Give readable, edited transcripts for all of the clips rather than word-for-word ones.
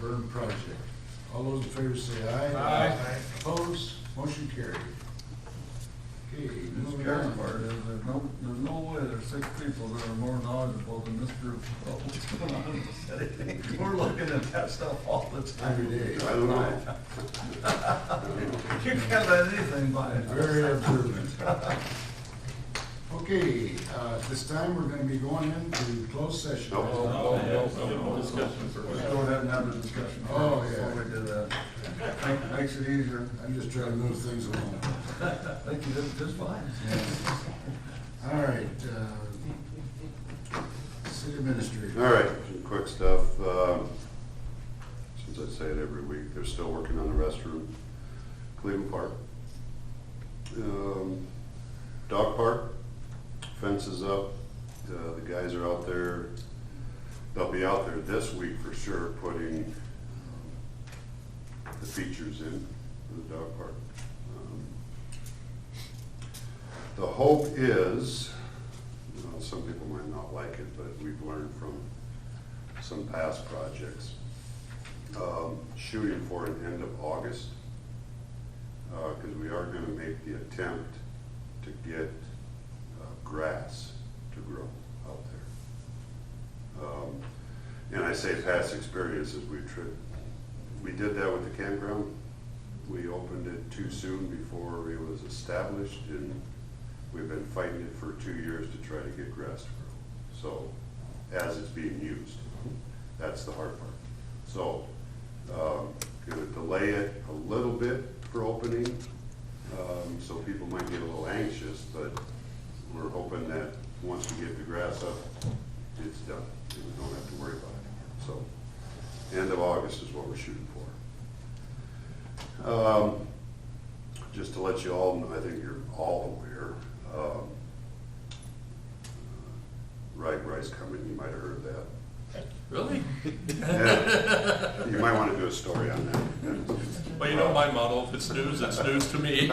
Berm project. All those in favor say aye. Aye. Opposed? Motion carried. Okay, The moving scary on. part is there's no way there's 6 people that are more knowledgeable than this group about what's going on in the city. We're looking at that stuff all the time. Every day. I don't know. You can't let anything by it. Very observant. Okay, at this time, we're gonna be going into closed session. Nope. No discussion for Let's go ahead and have the discussion. Oh, yeah. Before we do that. Makes it easier. I'm just trying to move things along. I think you did just fine. All right, city administrator. All right, some quick stuff. Since I say it every week, they're still working on the restroom. Cleveland Park. Dog park, fences up. The guys are out there. They'll be out there this week for sure, putting the features in for the dog park. The hope is, some people might not like it, but we've learned from some past projects, shooting for an end of August, because we are going to make the attempt to get grass to grow out there. And I say past experiences, we did that with the campground. We opened it too soon before it was established, and we've been fighting it for 2 years to try to get grass to grow. So, as it's being used, that's the hard part. So, going to delay it a little bit for opening, so people might get a little anxious, but we're hoping that once we get the grass up, it's done. We don't have to worry about it. So, end of August is what we're shooting for. Just to let you all know, I think you're all aware, Rice coming, you might have heard that. Really? Yeah. You might want to do a story on that. Well, you know my motto, if it's news to me.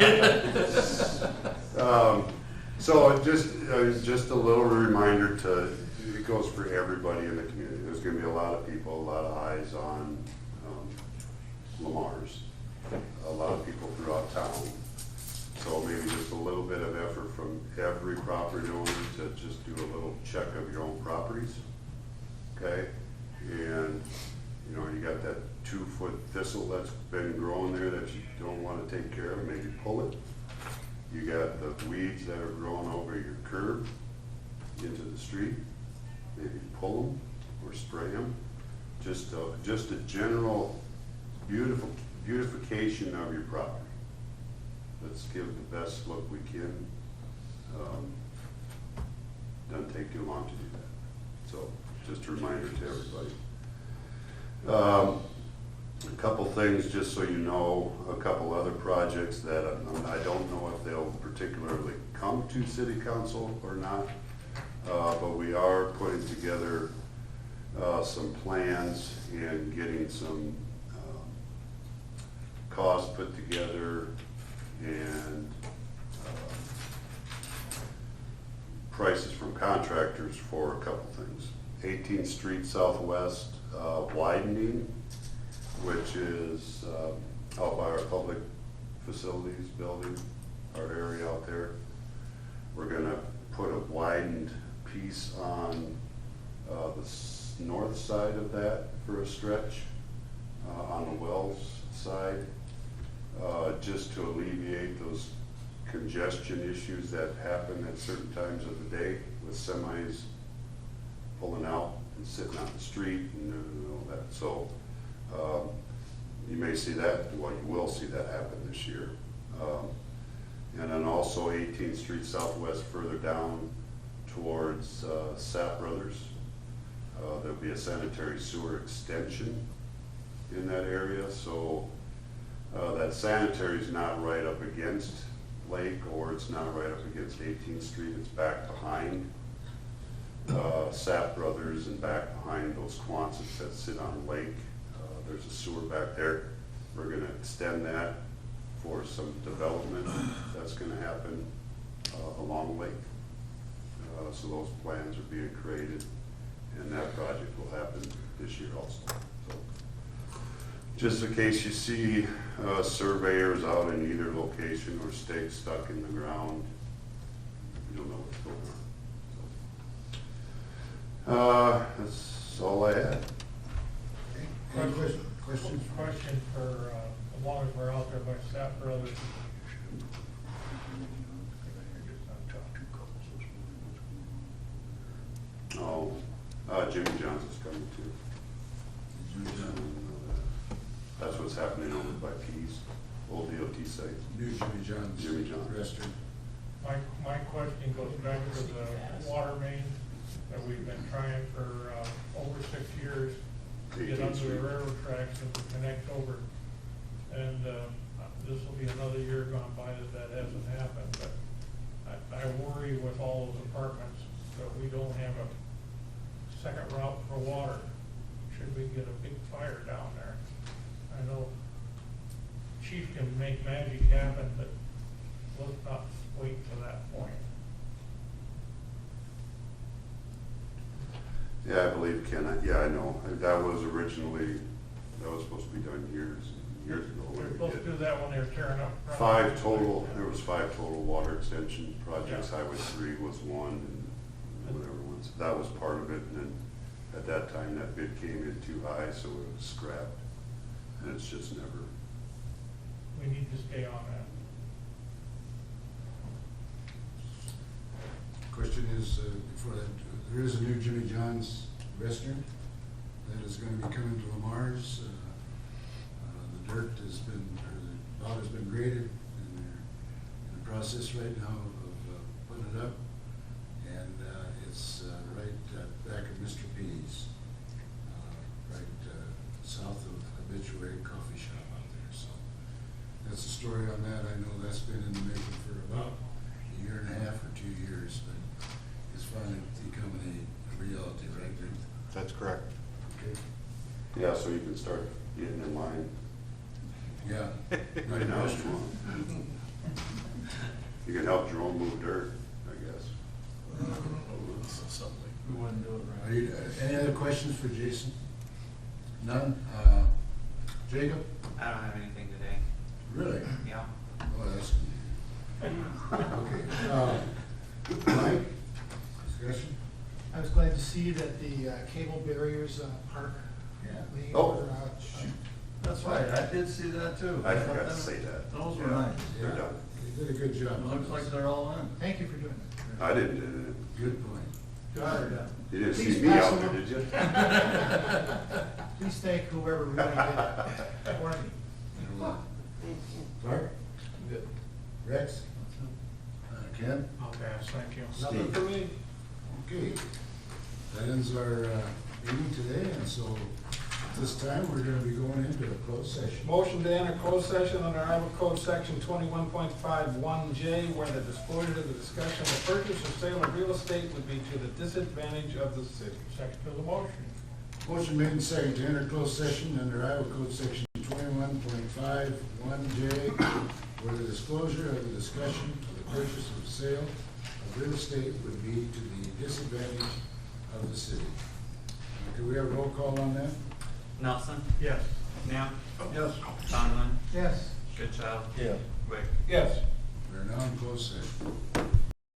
So just a little reminder it goes for everybody in the community. There's going to be a lot of people, a lot of eyes on Lamar's, a lot of people throughout town. So maybe just a little bit of effort from every property owner to just do a little check of your own properties, okay? And you got that 2-foot thistle that's been growing there that you don't want to take care of, maybe pull it. You got the weeds that are growing over your curb into the street, maybe pull them or spray them. Just a general beautification of your property. Let's give it the best look we can. Doesn't take too long to do that. So just a reminder to everybody. A couple things, just so you know, a couple other projects that I don't know if they'll particularly come to City Council or not, but we are putting together some plans and getting some costs put together and prices from contractors for a couple things. 18th Street Southwest widening, which is out by our public facilities building, our area out there. We're going to put a widened piece on the north side of that for a stretch, on the Wells side, just to alleviate those congestion issues that happen at certain times of the day with semis pulling out and sitting on the street and all that. So you may see that, well, you will see that happen this year. And then also 18th Street Southwest further down towards Sapp Brothers. There'll be a sanitary sewer extension in that area. So that sanitary is not right up against Lake, or it's not right up against 18th Street. It's back behind Sapp Brothers and back behind those Quonsets that sit on Lake. There's a sewer back there. We're going to extend that for some development that's going to happen along Lake. So those plans are being created, and that project will happen this year also. So Just in case you see surveyors out in either location or stakes stuck in the ground, you'll know what's going on. That's all I had. Any questions? Question for, as long as we're out there by staff or others. Oh, Jimmy John's is coming too. That's what's happening over by Pease, old DOT site. New Jimmy John's. Jimmy John's. Restaurant. My question goes back to the water main that we've been trying for, over 6 years to get 18th under the Street. railroad tracks and to connect over. And, this will be another year gone by that hasn't happened, but I worry with all those apartments that we don't have a second route for water. Should we get a big fire down there? I know chief can make magic happen, but let's not wait to that point. Yeah, I believe Ken, yeah, I know. That was originally, that was supposed to be done years ago. We're supposed to do that when they were tearing up. Five total, there was 5 total water extension projects. Yeah. Highway 3 was one and whatever ones. That was part of it, and then at that time, that bid came in too high, so it was scrapped. And it's just never, We need to stay on that. Question is, for that, there is a new Jimmy John's restaurant that is gonna be coming to Lamar's. The dirt has been, or the lot has been graded, and they're in the process right now of putting it up. And it's right back of Mr. P's, right south of Habituate Coffee Shop out there. So that's the story on that. I know that's been in the making for about a year and a half or 2 years, but it's finally becoming a reality, right, Ruth? That's correct. Okay. yeah, so you can start getting in line Yeah. right now if you want. You can help Jerome move dirt, I guess. We wouldn't do it Are right. you, any other questions for Jason? None? Jacob? I don't have anything today. Really? Yeah. Oh, that's okay. Mike, discussion? I was glad to see that the cable barriers park. Yeah. being Oh, ordered out. That's right, I did see that too. I forgot to say that. Those were Yeah, nice. They're Yeah. done. You did a good job. It looks like they're all in. Thank you for doing that. I didn't do it. Good point. You didn't see Please me pass out them there, on. did you? Please thank whoever really did it for me. Clark? Good. Rex? Ken? I'll pass, thank you. Nothing for me. Okay. That ends our meeting today, and so at this time, we're gonna be going into a closed session. Motion to enter closed session under Iowa Code Section 21.51J, where the disclosure of the discussion of purchase or sale of real estate would be to the disadvantage of the city. Second to the motion. Motion made and seconded to enter closed session under Iowa Code Section 21.51J, where the disclosure of the discussion of the purchase or sale of real estate would be to the disadvantage of the city. Do we have roll call on that? Nelson, Yes. Knapp, Yes. Conlon, Yes. Goodchild, Yeah. Wick. Yes. We're now in closed session.